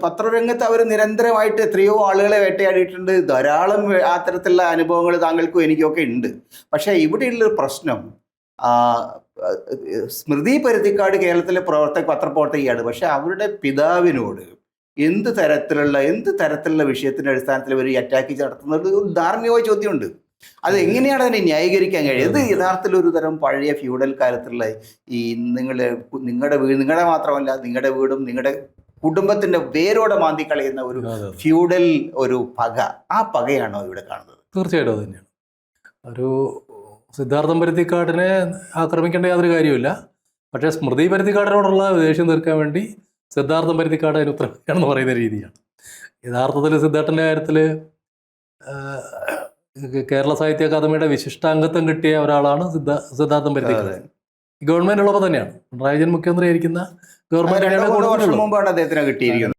പത്രരംഗത്ത് അവർ നിരന്തരമായിട്ട് എത്രയോ ആളുകളെ വേട്ടയാടിയിട്ടുണ്ട്. ധാരാളം അത്തരത്തിലുള്ള അനുഭവങ്ങൾ താങ്കൾക്കും എനിക്കൊക്കെ ഉണ്ട്. പക്ഷേ ഇവിടെയുള്ളൊരു പ്രശ്നം, ആ, സ്മൃതി പരുത്തിക്കാട് കേരളത്തിലെ പത്രപ്രവർത്തകയാണ്. പക്ഷെ അവരുടെ പിതാവിനോട് എന്ത് തരത്തിലുള്ള വിഷയത്തിന്റെ അടിസ്ഥാനത്തിൽ ഇവർ ഈ അറ്റാക്ക് നടത്തുന്നത് ഒരു ധാർമ്മികമായ ചോദ്യമുണ്ട്. അത് എങ്ങനെയാണ് അതിനെ ന്യായീകരിക്കാൻ കഴിയുക? ഇത് യഥാർത്ഥത്തിൽ ഒരു തരം പഴയ ഫ്യൂഡൽ കാലത്തുള്ള ഈ നിങ്ങളുടെ മാത്രമല്ല, നിങ്ങളുടെ വീടും നിങ്ങളുടെ കുടുംബത്തിന്റെ വേരോടെ മാന്തി കളയുന്ന ഒരു ഫ്യൂഡൽ ഒരു പക, ആ പകയാണോ ഇവിടെ കാണുന്നത്? തീർച്ചയായിട്ടും അത് തന്നെയാണ്. ഒരു സിദ്ധാർത്ഥം പരുത്തിക്കാടിനെ ആക്രമിക്കേണ്ട യാതൊരു കാര്യമില്ല. പക്ഷേ സ്മൃതി പരുത്തിക്കാടിനോടുള്ള ദേഷ്യം തീർക്കാൻ വേണ്ടി സിദ്ധാർത്ഥം പരുത്തിക്കാട് അതിന് ഉത്തരവാദിയാണെന്ന് പറയുന്ന രീതിയാണ്. യഥാർത്ഥത്തിൽ സിദ്ധാർത്ഥൻ്റെ കാര്യത്തിൽ കേരള സാഹിത്യ അക്കാദമിയുടെ വിശിഷ്ടാംഗത്വം കിട്ടിയ ഒരാളാണ് സിദ്ധാർത്ഥം പരുത്തിക്കാട്. ഗവൺമെന്റ് ഉള്ളപ്പോൾ തന്നെയാണ്. പിണറായി വിജയൻ മുഖ്യമന്ത്രി ആയിരിക്കുന്ന ഗവൺമെന്റ് മുമ്പാണ് അദ്ദേഹത്തിന് കിട്ടിയിരിക്കുന്നത്.